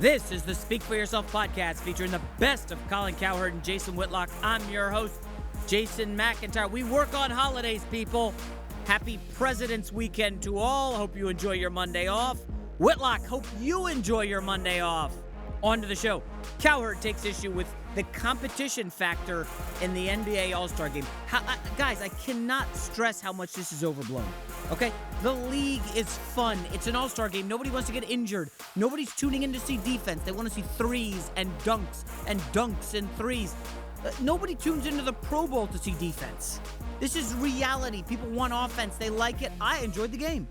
This is the Speak For Yourself podcast featuring the best of Colin Cowherd and Jason Whitlock. I'm your host, Jason McIntyre. We work on holidays, people. Happy President's Weekend to all. Hope you enjoy your Monday off. Whitlock, hope you enjoy your Monday off. On to the show. Cowherd takes issue with the competition factor in the NBA All-Star Game. Guys, I cannot stress how much this is overblown, okay? The league is fun. It's an All-Star Game. Nobody wants to get injured. Nobody's tuning in to see defense. They want to see threes and dunks and threes. Nobody tunes into the Pro Bowl to see defense. This is reality. People want offense. They like it. I enjoyed the game.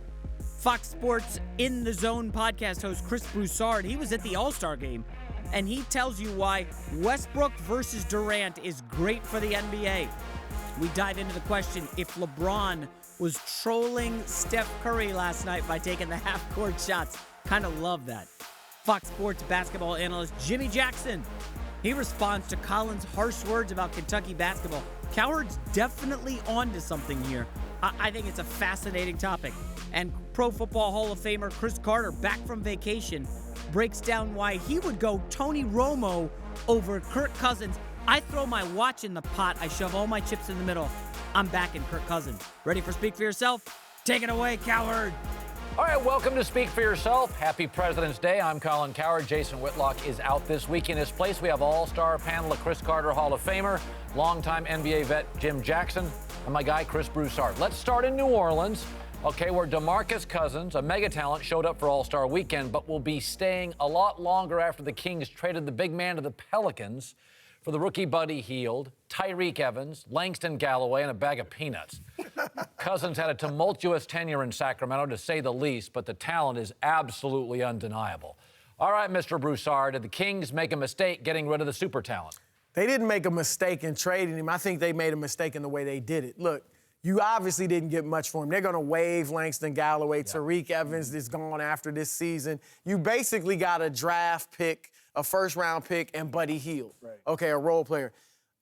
Fox Sports In the Zone podcast host Chris Broussard, he was at the All-Star Game, and he tells you why Westbrook versus Durant is great for the NBA. We dive into the question if LeBron was trolling Steph Curry last night by taking the half-court shots. Kind of love that. Fox Sports basketball analyst Jimmy Jackson, he responds to Colin's harsh words about Kentucky basketball. Cowherd's definitely onto something here. I think it's a fascinating topic. And Pro Football Hall of Famer Chris Carter, back from vacation, breaks down why he would go Tony Romo over Kirk Cousins. I throw my watch in the pot. I shove all my chips in the middle. I'm backing Kirk Cousins. Ready for Speak For Yourself? Take it away, Cowherd. All right, welcome to Speak For Yourself. Happy President's Day. I'm Colin Cowherd. Jason Whitlock is out this week. In his place, we have all-star panel of Chris Carter, Hall of Famer, longtime NBA vet Jim Jackson, and my guy Chris Broussard. Let's start in New Orleans, okay, where DeMarcus Cousins, a mega talent, showed up for All-Star Weekend, but will be staying a lot longer after the Kings traded the big man to the Pelicans for the rookie Buddy Hield, Tyreek Evans, Langston Galloway, and a bag of peanuts. Cousins had a tumultuous tenure in Sacramento, to say the least, but the talent is absolutely undeniable. All right, Mr. Broussard, did the Kings make a mistake getting rid of the super talent? They didn't make a mistake in trading him. I think they made a mistake in the way they did it. Look, you obviously didn't get much for him. They're going to waive Langston Galloway. Yeah. Tariq Evans is gone after this season. You basically got a draft pick, a first-round pick, and Buddy Hield. Right. Okay, a role player.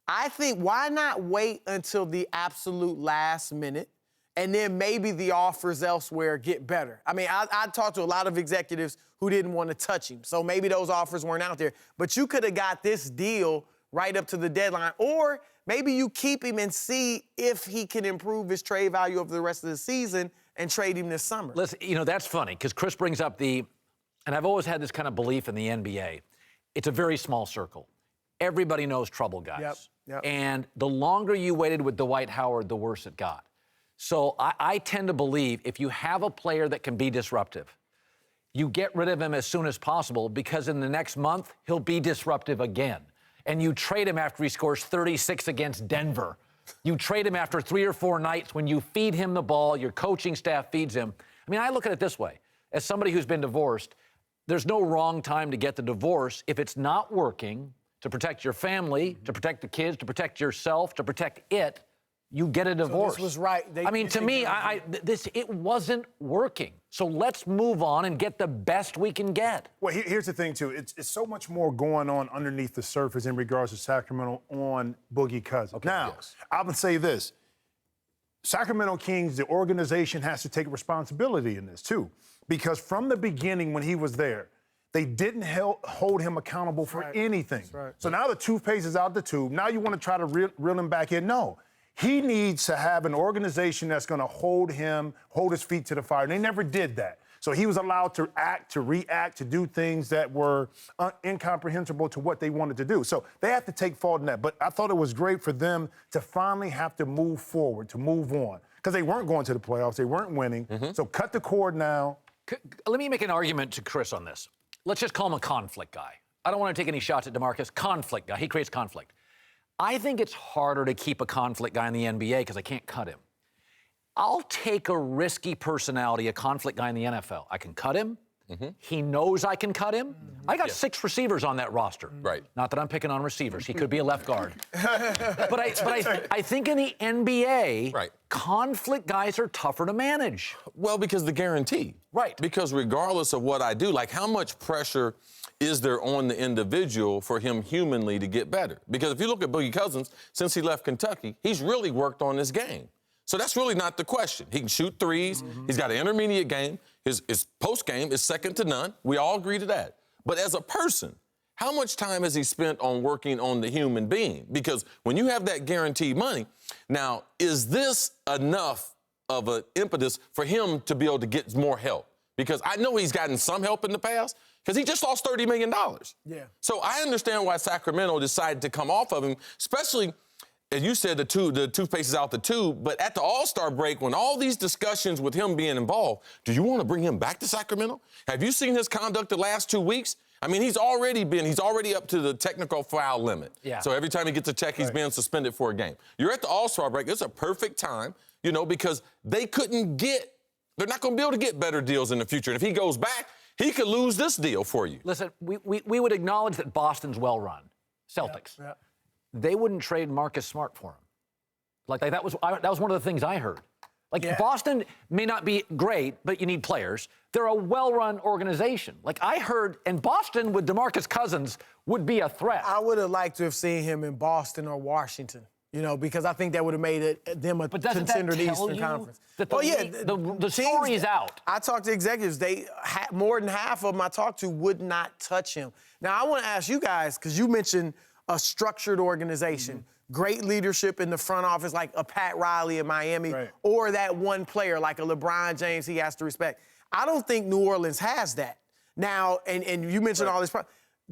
I think why not wait until the absolute last minute, and then maybe the offers elsewhere get better. I mean, I talked to a lot of executives who didn't want to touch him, so maybe those offers weren't out there. But you could have got this deal right up to the deadline, or maybe you keep him and see if he can improve his trade value over the rest of the season and trade him this summer. Listen, you know, that's funny because Chris brings up and I've always had this kind of belief in the NBA. It's a very small circle. Everybody knows trouble guys. Yep. And the longer you waited with Dwight Howard, the worse it got. So I tend to believe if you have a player that can be disruptive, you get rid of him as soon as possible because in the next month, he'll be disruptive again. And you trade him after he scores 36 against Denver. You trade him after 3 or 4 nights when you feed him the ball, your coaching staff feeds him. I mean, I look at it this way. As somebody who's been divorced, there's no wrong time to get the divorce if it's not working to protect your family, to protect the kids, to protect yourself, to protect it. You get a divorce. So this was right. To me, it wasn't working. So let's move on and get the best we can get. Well, here's the thing, too. It's so much more going on underneath the surface in regards to Sacramento on Boogie Cousins. Okay, now, yes. I would say this. Sacramento Kings, the organization has to take responsibility in this, too. Because from the beginning when he was there, they didn't hold him accountable for anything. Right. So now the toothpaste is out the tube. Now you want to try to reel him back in. No. He needs to have an organization that's going to hold his feet to the fire. And they never did that. So he was allowed to act, to react, to do things that were incomprehensible to what they wanted to do. So they have to take fault in that. But I thought it was great for them to finally have to move forward, to move on. Because they weren't going to the playoffs. They weren't winning. Mm-hmm. So cut the cord now. Let me make an argument to Chris on this. Let's just call him a conflict guy. I don't want to take any shots at DeMarcus. Conflict guy. He creates conflict. I think it's harder to keep a conflict guy in the NBA because I can't cut him. I'll take a risky personality, a conflict guy in the NFL. I can cut him. Mm-hmm. He knows I can cut him. Mm-hmm. I got 6 receivers on that roster. Right. Not that I'm picking on receivers. He could be a left guard. but I think in the NBA, right, conflict guys are tougher to manage. Well, because the guarantee. Right. Because regardless of what I do, like how much pressure is there on the individual for him humanly to get better? Because if you look at Boogie Cousins, since he left Kentucky, he's really worked on his game. So that's really not the question. He can shoot threes. Mm-hmm. He's got an intermediate game. His post game is second to none. We all agree to that. But as a person, how much time has he spent on working on the human being? Because when you have that guaranteed money, now, is this enough of an impetus for him to be able to get more help? Because I know he's gotten some help in the past, because he just lost $30 million. Yeah. So I understand why Sacramento decided to come off of him, especially, as you said, the toothpaste is out the tube, but at the All-Star break, when all these discussions with him being involved, do you want to bring him back to Sacramento? Have you seen his conduct the last 2 weeks? I mean, he's already up to the technical foul limit. Yeah. So every time he gets a check, he's being suspended for a game. You're at the All-Star break. It's a perfect time, because they're not going to be able to get better deals in the future. And if he goes back, he could lose this deal for you. Listen, we would acknowledge that Boston's well-run. Celtics. Yeah. They wouldn't trade Marcus Smart for him. Like that was one of the things I heard. Boston may not be great, but you need players. They're a well-run organization. Like I heard, and Boston with DeMarcus Cousins would be a threat. I would have liked to have seen him in Boston or Washington, because I think that would have made them a contender in the Eastern Conference. That the story is out. I talked to executives. More than half of them I talked to would not touch him. Now, I want to ask you guys, because you mentioned a structured organization. Great leadership in the front office, like a Pat Riley in Miami, or that one player like a LeBron James he has to respect. I don't think New Orleans has that. Now, and you mentioned all this.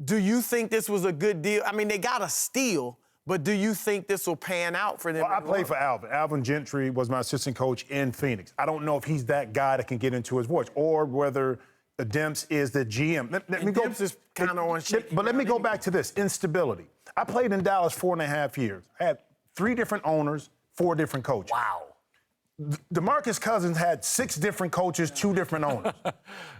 Do you think this was a good deal? I mean, they got a steal, but do you think this will pan out for them? Well, I played for Alvin. Alvin Gentry was my assistant coach in Phoenix. I don't know if he's that guy that can get into his voice, or whether Demps is the GM. Let me go. Demps is kind of on shit. But let me go back to this instability. I played in Dallas 4.5 years. I had 3 different owners, 4 different coaches. Wow. DeMarcus Cousins had 6 different coaches, 2 different owners.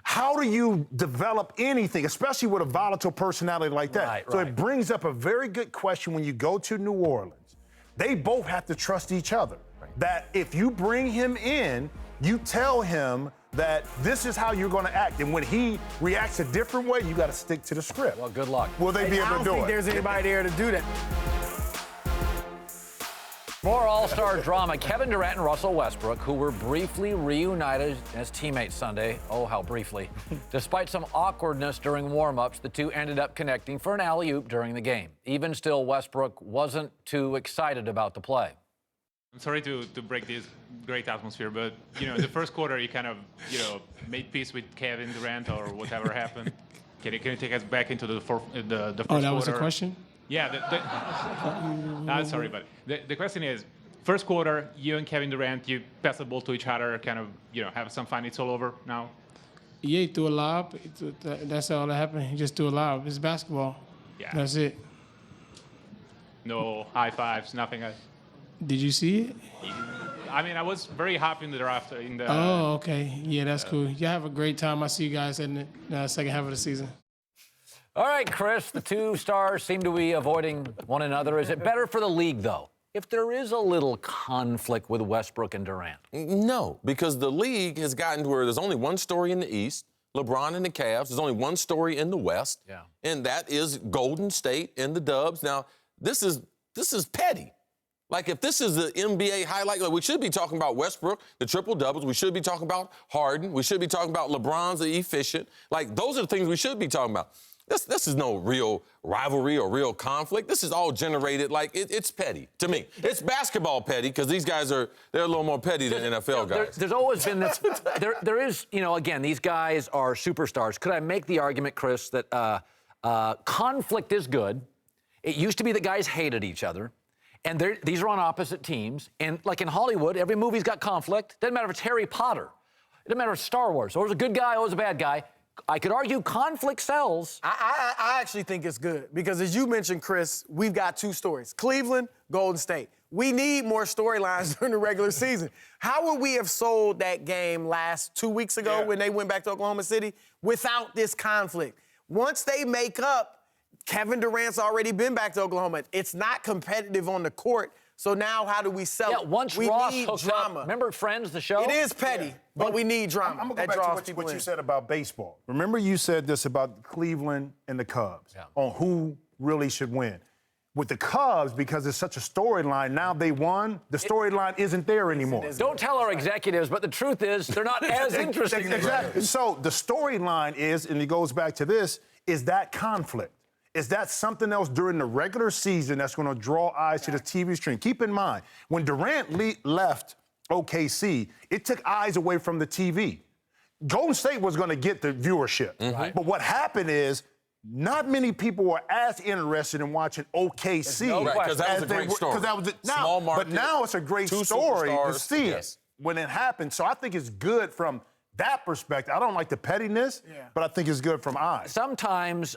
How do you develop anything, especially with a volatile personality like that? So it brings up a very good question when you go to New Orleans. They both have to trust each other. That if you bring him in, you tell him that this is how you're going to act. And when he reacts a different way, you got to stick to the script. Well, good luck. Will they be able to do it? I don't think there's anybody there to do that. More All-Star drama. Kevin Durant and Russell Westbrook, who were briefly reunited as teammates Sunday. Oh, how briefly. Despite some awkwardness during warm-ups, the two ended up connecting for an alley-oop during the game. Even still, Westbrook wasn't too excited about the play. I'm sorry to break this great atmosphere, but, the first quarter you kind of, made peace with Kevin Durant or whatever happened. Can you take us back into the first quarter? Oh, that was the question? Yeah. Sorry, but the question is, first quarter, you and Kevin Durant, you pass the ball to each other, kind of, have some fun. It's all over now? Yeah, he threw a lob. That's all that happened. He just threw a lob. It's basketball. Yeah. That's it. No high fives, nothing. Did you see it? I mean, I was very happy in the draft. Oh, okay. Yeah, that's cool. You have a great time. I see you guys in the second half of the season. All right, Chris, the two stars seem to be avoiding one another. Is it better for the league, though, if there is a little conflict with Westbrook and Durant? No, because the league has gotten to where there's only one story in the East, LeBron and the Cavs. There's only one story in the West, and that is Golden State and the Dubs. Now, this is petty. Like, if this is the NBA highlight, we should be talking about Westbrook, the triple-doubles. We should be talking about Harden. We should be talking about LeBron's the efficient. Like, those are the things we should be talking about. This is no real rivalry or real conflict. This is all generated, it's petty to me. It's basketball petty because these guys they're a little more petty than NFL guys. There's always been this. There is, again, these guys are superstars. Could I make the argument, Chris, that conflict is good? It used to be that guys hated each other. And these are on opposite teams. And like in Hollywood, every movie's got conflict. Doesn't matter if it's Harry Potter. It doesn't matter if it's Star Wars. Or it's a good guy, or it's a bad guy. I could argue conflict sells. I actually think it's good because, as you mentioned, Chris, we've got 2 stories. Cleveland, Golden State. We need more storylines during the regular season. How would we have sold that game 2 weeks ago when they went back to Oklahoma City without this conflict? Once they make up, Kevin Durant's already been back to Oklahoma. It's not competitive on the court, so now how do we sell it? Once we Ross need hooks drama. Up, remember Friends, the show? It is petty, but we need drama. I'm going to go back to what you said about baseball. Remember you said this about Cleveland and the Cubs on who really should win. With the Cubs, because it's such a storyline, now they won, the storyline isn't there anymore. Don't tell our executives, but the truth is they're not as interesting. Exactly. So the storyline is, and it goes back to this, is that conflict? Is that something else during the regular season that's going to draw eyes to the TV screen? Keep in mind, when Durant left OKC, it took eyes away from the TV. Golden State was going to get the viewership. Right. But what happened is not many people were as interested in watching OKC. Because that was a great story. Small market, but now it's a great story to see it when it happened. So I think it's good from that perspective. I don't like the pettiness, but I think it's good from eyes. Sometimes,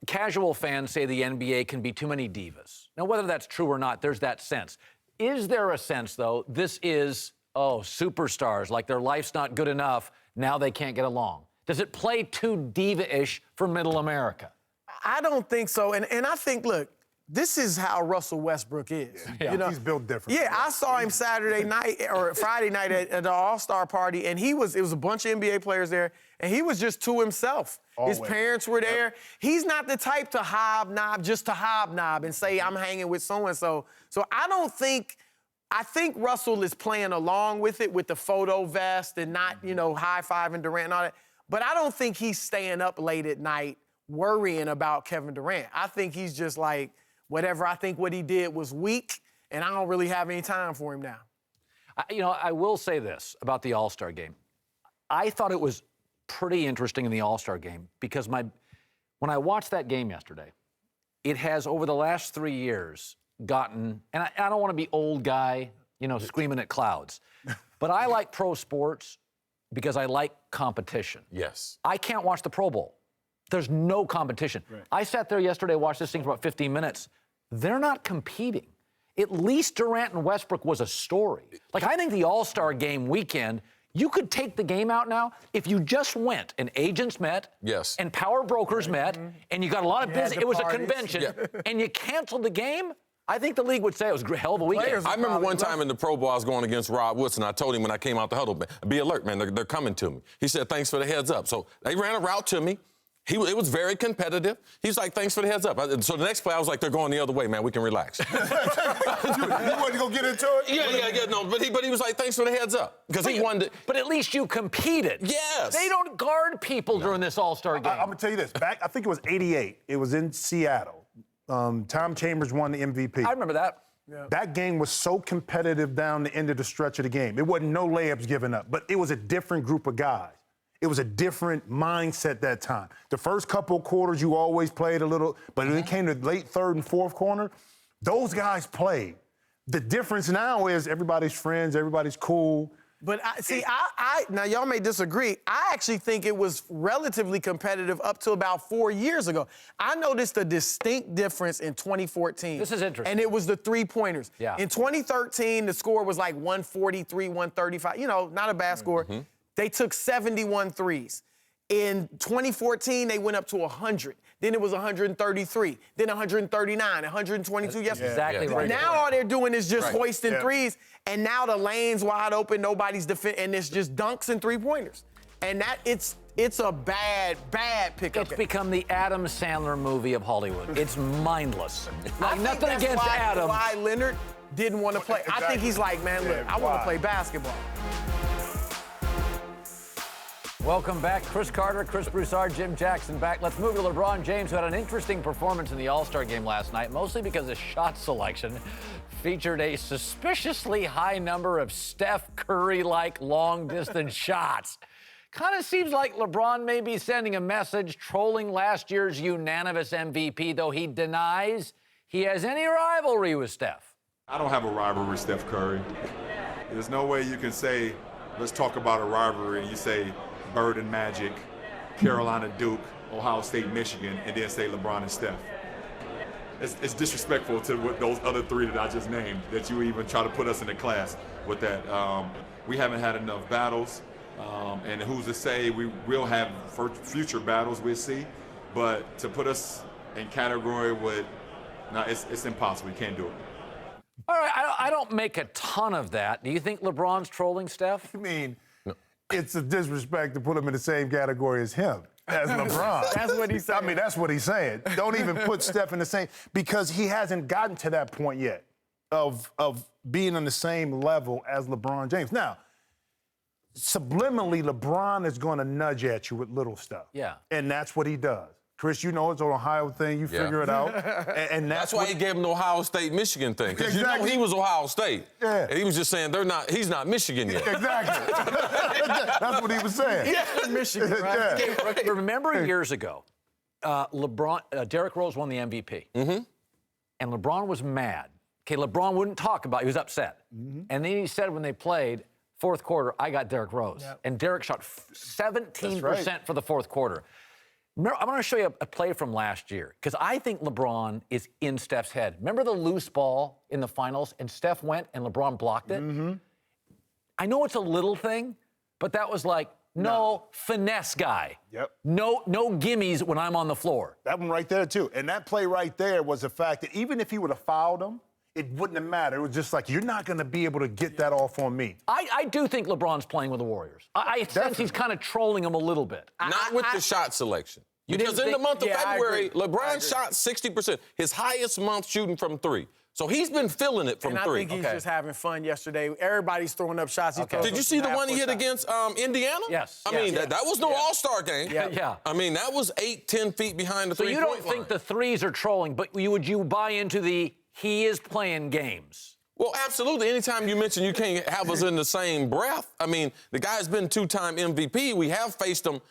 casual fans say the NBA can be too many divas. Now, whether that's true or not, there's that sense. Is there a sense, though, this is, superstars, like their life's not good enough, now they can't get along? Does it play too diva-ish for middle America? I don't think so. And I think, look, this is how Russell Westbrook is. Yeah. He's built different. Yeah, I saw him Saturday night or Friday night at the AllStar party, and it was a bunch of NBA players there, and he was just to himself. Always. His parents were there. Yep. He's not the type to hobnob just to hobnob and say, I'm hanging with so-and-so. So I think Russell is playing along with it with the photo vest and not, high-fiving Durant and all that. But I don't think he's staying up late at night worrying about Kevin Durant. I think he's just like, whatever. I think what he did was weak, and I don't really have any time for him now. I will say this about the All-Star game. I thought it was pretty interesting in the All-Star game because when I watched that game yesterday, it has, over the last 3 years, gotten, and I don't want to be old guy, screaming at clouds, but I like pro sports because I like competition. Yes. I can't watch the Pro Bowl. There's no competition. Right. I sat there yesterday, watched this thing for about 15 minutes. They're not competing. At least Durant and Westbrook was a story. Like, I think the All-Star game weekend, you could take the game out now if you just went and agents met, and power brokers met, and you got a lot of business. It was a convention, and you canceled the game. I think the league would say it was a hell of a weekend. I remember one time in the Pro Bowl, I was going against Rob Woodson. I told him when I came out the huddle, be alert, man, they're coming to me. He said, thanks for the heads up. So they ran a route to me. It was very competitive. He was like, thanks for the heads up. So the next play, I was like, they're going the other way, man. We can relax. You wanted to go get into it? Yeah, no. But he was like, thanks for the heads up. Because he wanted to. But at least you competed. Yes. They don't guard people during this All-Star game. I'm going to tell you this. I think it was 88. It was in Seattle. Tom Chambers won the MVP. I remember that. Yeah. That game was so competitive down the end of the stretch of the game. It wasn't no layups given up, but it was a different group of guys. It was a different mindset that time. The first couple of quarters, you always played a little, but when it came to late third and fourth quarter, those guys played. The difference now is everybody's friends, everybody's cool. But now y'all may disagree. I actually think it was relatively competitive up to about 4 years ago. I noticed a distinct difference in 2014. This is interesting. And it was the three-pointers. Yeah. In 2013, the score was like 143, 135. Not a bad score. They took 71 threes. In 2014, they went up to 100. Then it was 133. Then 139, 122 yesterday. Exactly right. Now all they're doing is just hoisting threes, and now the lane's wide open, nobody's defending, and it's just dunks and three-pointers. And it's a bad pickup. It's become the Adam Sandler movie of Hollywood. It's mindless. Like, nothing against Adam. Why Leonard didn't want to play. Exactly. I think he's like, man, look, I want to play basketball. Welcome back. Chris Carter, Chris Broussard, Jim Jackson back. Let's move to LeBron James, who had an interesting performance in the All-Star game last night, mostly because his shot selection featured a suspiciously high number of Steph Curry-like long-distance shots. Kind of seems like LeBron may be sending a message, trolling last year's unanimous MVP, though he denies he has any rivalry with Steph. I don't have a rivalry with Steph Curry. There's no way you can say, let's talk about a rivalry, and you say Bird and Magic, Carolina Duke, Ohio State Michigan, and then say LeBron and Steph. It's disrespectful to those other three that I just named, that you even try to put us in a class with that. We haven't had enough battles, and who's to say we will have future battles, we'll see. But to put us in category with, no, it's impossible. You can't do it. All right, I don't make a ton of that. Do you think LeBron's trolling Steph? I mean, it's a disrespect to put him in the same category as him, as LeBron. That's what he's saying. I mean, that's what he's saying. Don't even put Steph in the same, because he hasn't gotten to that point yet of being on the same level as LeBron James. Now, subliminally, LeBron is going to nudge at you with little stuff. Yeah. And that's what he does. Chris, you know it's an Ohio thing. You figure it out. And that's why he gave him the Ohio State-Michigan thing. Because you know he was Ohio State. Yeah. And he was just saying he's not Michigan yet. Exactly. That's what he was saying. Yeah, Michigan, right? Yeah. Remember years ago, Derrick Rose won the MVP. Mm-hmm. And LeBron was mad. Okay, LeBron wouldn't talk about it. He was upset. Mm-hmm. And then he said when they played, fourth quarter, I got Derrick Rose. Yep. And Derrick shot 17% for the fourth quarter. Remember, I'm going to show you a play from last year because I think LeBron is in Steph's head. Remember the loose ball in the finals and Steph went and LeBron blocked it? Mm-hmm. I know it's a little thing, but that was like, no finesse guy. Yep. No gimmies when I'm on the floor. That one right there, too. And that play right there was the fact that even if he would have fouled him, it wouldn't have mattered. It was just like, you're not going to be able to get that off on me. I do think LeBron's playing with the Warriors. I sense he's kind of trolling them a little bit. Not with the shot selection. Because in the month of February, LeBron shot 60%. His highest month shooting from three. So he's been feeling it from three. I think he's just having fun yesterday. Everybody's throwing up shots. Did you see the one he hit against Indiana? Yes. I mean, that was no All-Star game. Yeah. I mean, that was 8-10 feet behind the three-point line. So you don't think the threes are trolling, but would you buy into he is playing games? Well, absolutely. Anytime you mention you can't have us in the same breath. I mean, the guy's been two-time MVP. We have faced him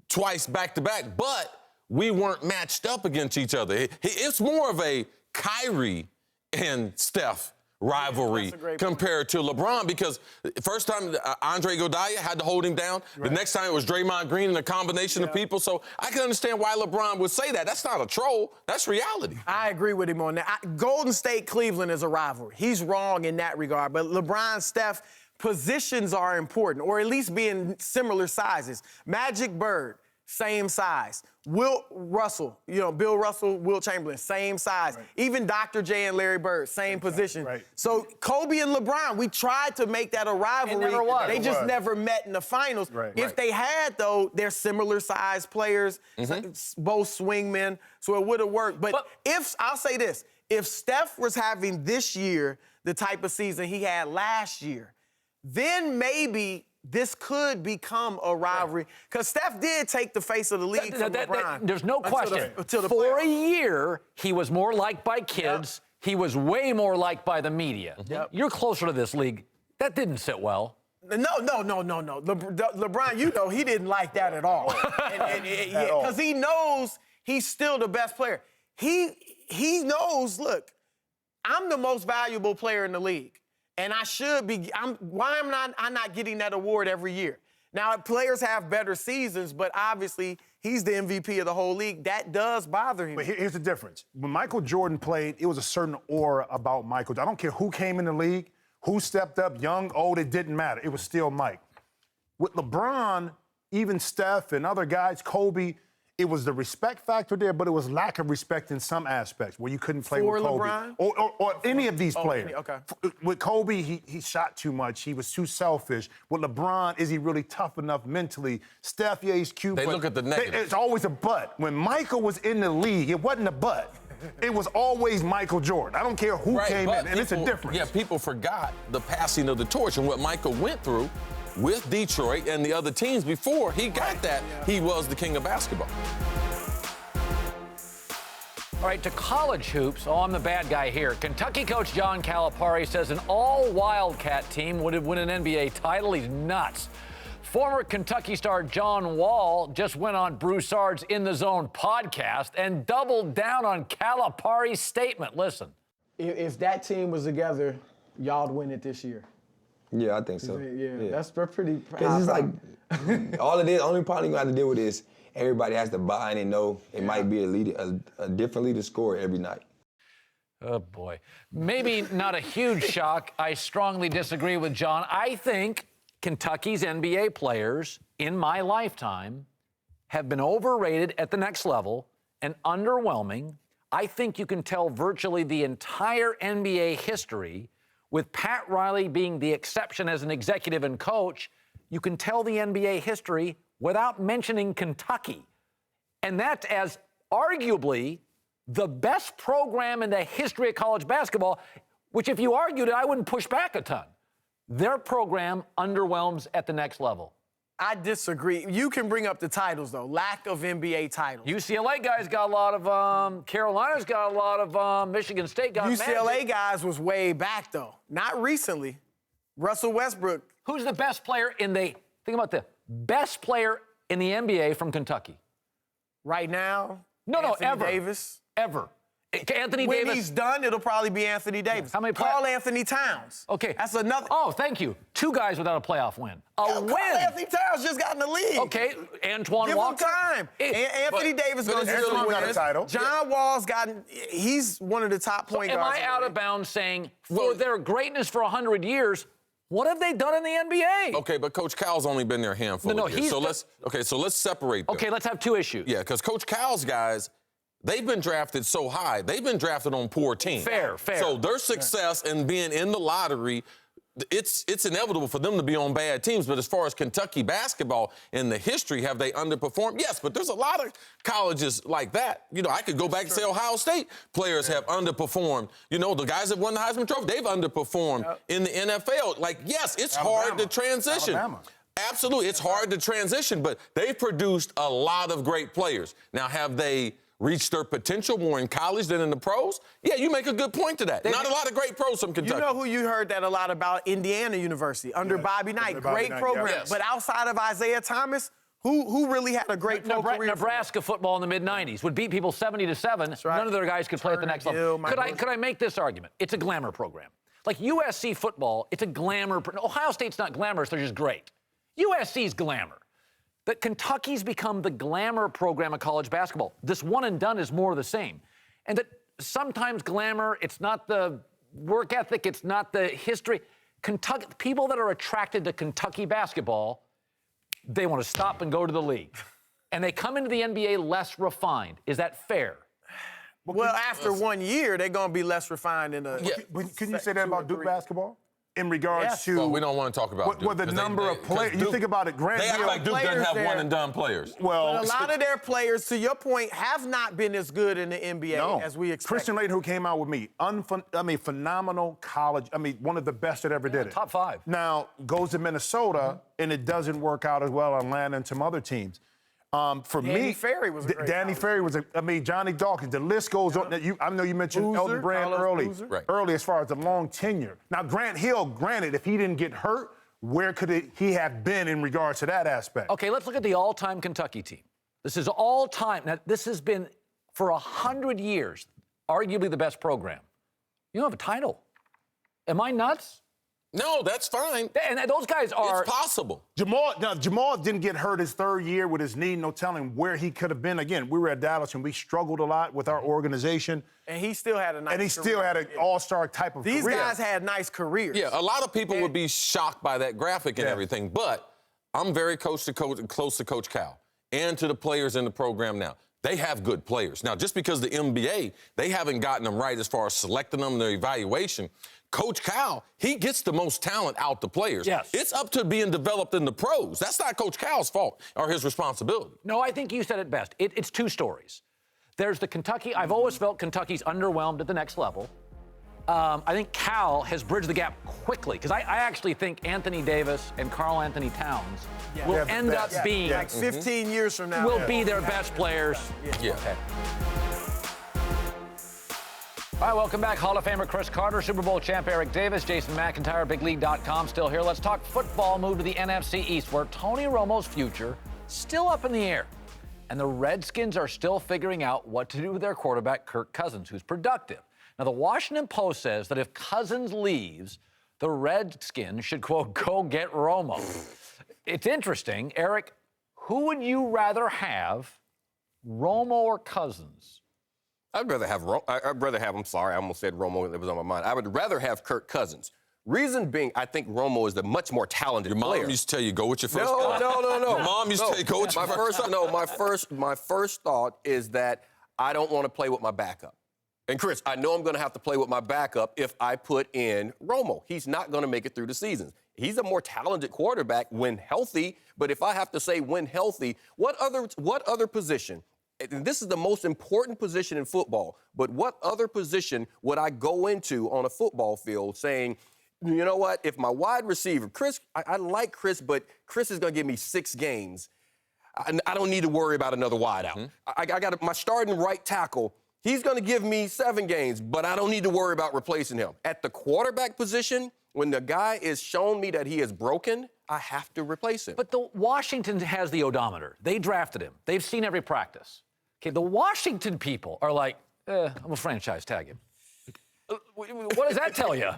twice back-to-back, but we weren't matched up against each other. It's more of a Kyrie and Steph rivalry compared to LeBron because first time Andre Iguodala had to hold him down. Right. The next time it was Draymond Green and a combination of people. So I can understand why LeBron would say that. That's not a troll. That's reality. I agree with him on that. Golden State Cleveland is a rivalry. He's wrong in that regard. But LeBron, Steph, positions are important, or at least being similar sizes. Magic, Bird, same size. Bill Russell, Wilt Chamberlain, same size. Right. Even Dr. J and Larry Bird, same position. Right. So Kobe and LeBron, we tried to make that a rivalry. It never was. They just never met in the finals. Right. If they had, though, they're similar size players, both swingmen, so it would have worked. But I'll say this, if Steph was having this year the type of season he had last year, then maybe this could become a rivalry because Steph did take the face of the league from LeBron. There's no question. For a year, he was more liked by kids. Yep. He was way more liked by the media. Yep. You're closer to this league. That didn't sit well. No. LeBron, he didn't like that at all. Because he knows he's still the best player. He knows, look, I'm the most valuable player in the league. And I should be. Why am I not getting that award every year? Now, players have better seasons, but obviously he's the MVP of the whole league. That does bother him. But here's the difference. When Michael Jordan played, it was a certain aura about Michael. I don't care who came in the league, who stepped up, young, old, it didn't matter. It was still Mike. With LeBron, even Steph and other guys, Kobe, it was the respect factor there, but it was lack of respect in some aspects where you couldn't play with Kobe. LeBron? Or any of these players. Okay. With Kobe, he shot too much. He was too selfish. With LeBron, is he really tough enough mentally? Steph, he's cute. They look at the negative. It's always a but. When Michael was in the league, it wasn't a but. It was always Michael Jordan. I don't care who came in, and it's a difference. Yeah, people forgot the passing of the torch and what Michael went through with Detroit and the other teams before he got that. He was the king of basketball. All right, to college hoops. Oh, I'm the bad guy here. Kentucky coach John Calipari says an all-Wildcat team would win an NBA title. He's nuts. Former Kentucky star John Wall just went on Broussard's In the Zone podcast and doubled down on Calipari's statement. Listen. If that team was together, y'all'd win it this year. Yeah, I think so. Yeah. That's pretty. Because it's like all it is. Only problem you have to deal with is everybody has to buy in and know it might be a different leader scorer every night. Oh boy, maybe not a huge shock. I strongly disagree with John. I think Kentucky's NBA players in my lifetime have been overrated at the next level and underwhelming. I think you can tell virtually the entire NBA history. With Pat Riley being the exception as an executive and coach, you can tell the NBA history without mentioning Kentucky. And that's as arguably the best program in the history of college basketball, which if you argued it, I wouldn't push back a ton. Their program underwhelms at the next level. I disagree. You can bring up the titles, though. Lack of NBA titles. UCLA guys got a lot of them. Carolina's got a lot of them. Michigan State got UCLA Magic. guys was way back, though. Not recently. Russell Westbrook. Who's the best player think about the best player in the NBA from Kentucky? Right now? No, Anthony ever. Davis. Ever. Anthony when Davis. He's done, it'll probably be Anthony Davis. How many Carl Anthony Towns. Okay. That's another. Oh, thank you. 2 guys without a playoff win. Win. Carl Anthony Towns just got in the league. Okay, Antoine Give Walker. him time. Anthony Davis but going to it's get still some got a wins. title. John Wall's he's one of the top point Am guards. I out of bounds saying for their greatness for 100 years, what have they done in the NBA? Okay, but Coach Cal's only been there a handful of years. So let's separate them. Okay, let's have 2 issues. Yeah, because Coach Cal's guys, they've been drafted so high. They've been drafted on poor teams. Fair. So their success in being in the lottery, it's inevitable for them to be on bad teams. But as far as Kentucky basketball in the history, have they underperformed? Yes, but there's a lot of colleges like that. You know, I could go back and say Ohio State players have underperformed. You know, the guys that won the Heisman Trophy, they've underperformed in the NFL. Like, yes, it's hard to transition. Alabama. Absolutely, it's hard to transition, but they've produced a lot of great players. Now, have they reached their potential more in college than in the pros? Yeah, you make a good point to that. Not a lot of great pros from Kentucky. You know who you heard that a lot about? Indiana University under Bobby Knight. Under Bobby Great Knight, program. yes. But outside of Isaiah Thomas, who really had a great pro career? Nebraska football in the mid-'90s would beat people 70-7. right. None of their guys could play at the next level. Gill, Could I make this argument? It's a glamour program. Like USC football, it's a glamour. Ohio State's not glamorous, they're just great. USC's glamour. That Kentucky's become the glamour program of college basketball. This one and done is more of the same. And that sometimes glamour, it's not the work ethic, it's not the history. Kentucky, people that are attracted to Kentucky basketball, they want to stop and go to the league. And they come into the NBA less refined. Is that fair? Well, after 1 year, they're going to be less refined in a. Yeah. But can you say that about Duke basketball? In regards to Well, we don't want to talk about Duke. the number of players. You think about it, Grant They act Hill. like Duke doesn't have players one-and-done players. Well, But a lot of their players, to your point, have not been as good in the NBA as we expected. Christian Laettner, who came out with me, phenomenal college. One of the best that ever did it. Top 5. Now goes to Minnesota, and it doesn't work out as well on Atlanta and some other teams. For Danny me, Ferry was a great Danny college Ferry was Johnny Dawkins. The list goes on. I know you mentioned Boozer, Elton Brand Carlos Boozer. early as far as the long tenure. Now Grant Hill, granted, if he didn't get hurt, where could he have been in regards to that aspect? Okay, let's look at the all-time Kentucky team. This is all-time. Now, this has been, for 100 years, arguably the best program. You don't have a title. Am I nuts? No, that's fine. And those guys are... It's possible. Jamal didn't get hurt his 3rd year with his knee. No telling where he could have been. Again, we were at Dallas and we struggled a lot with our organization. And he still had a nice And he still had an all-star type of These career. guys had nice careers. Yeah, a lot of people would be shocked by that graphic and everything, but I'm very close to Coach Cal and to the players in the program now. They have good players. Now, just because the NBA, they haven't gotten them right as far as selecting them, their evaluation, Coach Cal, he gets the most talent out the players. Yes. It's up to being developed in the pros. That's not Coach Cal's fault or his responsibility. No, I think you said it best. It's 2 stories. There's the Kentucky. I've always felt Kentucky's underwhelmed at the next level. I think Cal has bridged the gap quickly because I actually think Anthony Davis and Karl Anthony Towns will end up being like 15 years from now. will be their best players. Yeah. Okay. All right, welcome back. Hall of Famer Chris Carter, Super Bowl champ Eric Davis, Jason McIntyre, BigLeague.com still here. Let's talk football. Move to the NFC East, where Tony Romo's future still up in the air. And the Redskins are still figuring out what to do with their quarterback, Kirk Cousins, who's productive. Now, the Washington Post says that if Cousins leaves, the Redskins should, quote, go get Romo. It's interesting. Eric, who would you rather have, Romo or Cousins? I'd rather have, I'm sorry, I almost said Romo, that was on my mind. I would rather have Kirk Cousins. Reason being, I think Romo is the much more talented player. Your mom used to tell you, go with your first thought. No. Your mom used to tell you, go with your first thought. My first thought is that I don't want to play with my backup. And Chris, I know I'm going to have to play with my backup if I put in Romo. He's not going to make it through the season. He's a more talented quarterback when healthy, but if I have to say when healthy, what other position? And this is the most important position in football, but what other position would I go into on a football field saying, you know what? If my wide receiver, Chris, I like Chris, but Chris is going to give me 6 games. I don't need to worry about another wideout. Mm-hmm. I got my starting right tackle. He's going to give me 7 games, but I don't need to worry about replacing him. At the quarterback position, when the guy is shown me that he is broken, I have to replace him. But the Washington has the odometer. They drafted him. They've seen every practice. Okay, the Washington people are like, I'm a franchise tag him. What does that tell you?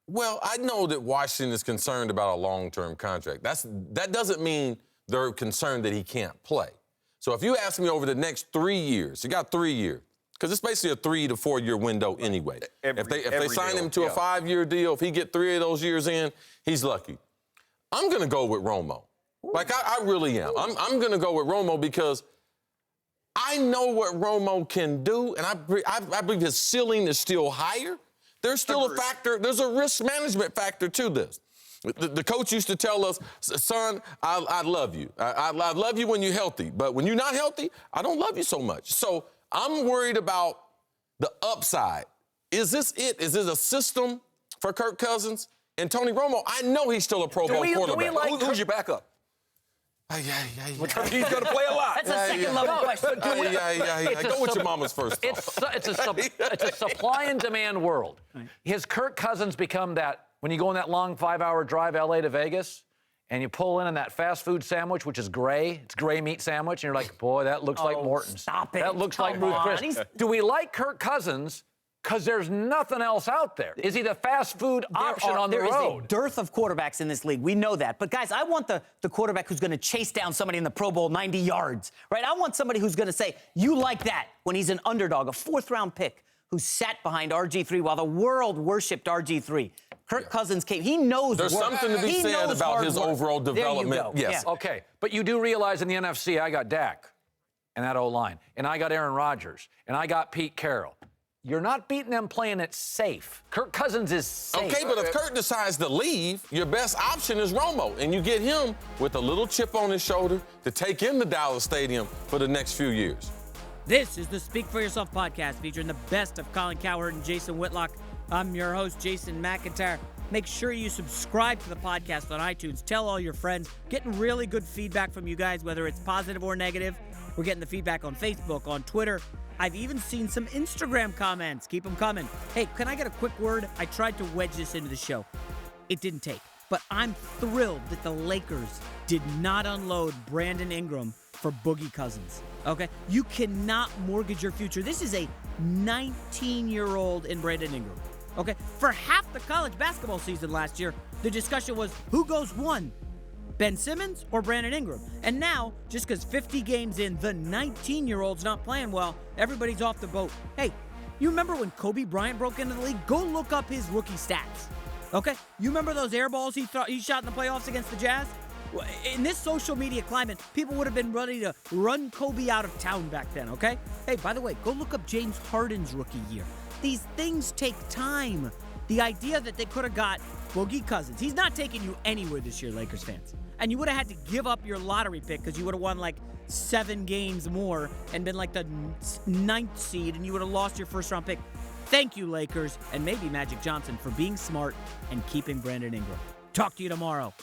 Well, I know that Washington is concerned about a long-term contract. That doesn't mean they're concerned that he can't play. So if you ask me over the next 3 years, you got 3 years, because it's basically a 3 to 4 year window anyway. If they sign him to a 5-year deal, if he get 3 of those years in, he's lucky. I'm going to go with Romo. Like, I really am. I'm going to go with Romo because I know what Romo can do, and I believe his ceiling is still higher. There's still a factor. There's a risk management factor to this. The coach used to tell us, son, I love you. I love you when you're healthy, but when you're not healthy, I don't love you so much. So I'm worried about the upside. Is this it? Is this a system for Kirk Cousins? And Tony Romo, I know he's still a Pro Bowl quarterback. Who's your backup? He's going to play a lot. That's a second level question. Go with your mama's first. It's a supply and demand world. Has Kirk Cousins become that, when you go on that long 5-hour drive, LA to Vegas, and you pull in on that fast food sandwich, which is gray, it's gray meat sandwich, and you're like, boy, that looks like Morton's. Stop it. That looks like Ruth Chris. Do we like Kirk Cousins because there's nothing else out there? Is he the fast food option on the road? There is a dearth of quarterbacks in this league. We know that. But, guys, I want the quarterback who's going to chase down somebody in the Pro Bowl 90 yards, right? I want somebody who's going to say, you like that, when he's an underdog, a 4th-round pick who sat behind RG3 while the world worshipped RG3. Kirk Cousins came. He knows There's something to be said about his overall development. There you go. Yes. Yeah. Okay, but you do realize in the NFC, I got Dak and that O-line, and I got Aaron Rodgers, and I got Pete Carroll. You're not beating them playing it safe. Kirk Cousins is safe. Okay, but if Kirk decides to leave, your best option is Romo, and you get him with a little chip on his shoulder to take him to Dallas Stadium for the next few years. This is the Speak For Yourself podcast featuring the best of Colin Cowherd and Jason Whitlock. I'm your host, Jason McIntyre. Make sure you subscribe to the podcast on iTunes. Tell all your friends. Getting really good feedback from you guys, whether it's positive or negative. We're getting the feedback on Facebook, on Twitter. I've even seen some Instagram comments. Keep them coming. Hey, can I get a quick word? I tried to wedge this into the show. It didn't take. But I'm thrilled that the Lakers did not unload Brandon Ingram for Boogie Cousins. Okay? You cannot mortgage your future. This is a 19-year-old in Brandon Ingram. Okay? For half the college basketball season last year, the discussion was who goes 1? Ben Simmons or Brandon Ingram? And now, just because 50 games in, the 19-year-old's not playing well, everybody's off the boat. Hey, you remember when Kobe Bryant broke into the league? Go look up his rookie stats. Okay? You remember those air balls he shot in the playoffs against the Jazz? In this social media climate, people would have been ready to run Kobe out of town back then, okay? Hey, by the way, go look up James Harden's rookie year. These things take time. The idea that they could have got Boogie Cousins, he's not taking you anywhere this year, Lakers fans. And you would have had to give up your lottery pick because you would have won like 7 games more and been like the 9th seed, and you would have lost your first-round pick. Thank you, Lakers, and maybe Magic Johnson for being smart and keeping Brandon Ingram. Talk to you tomorrow.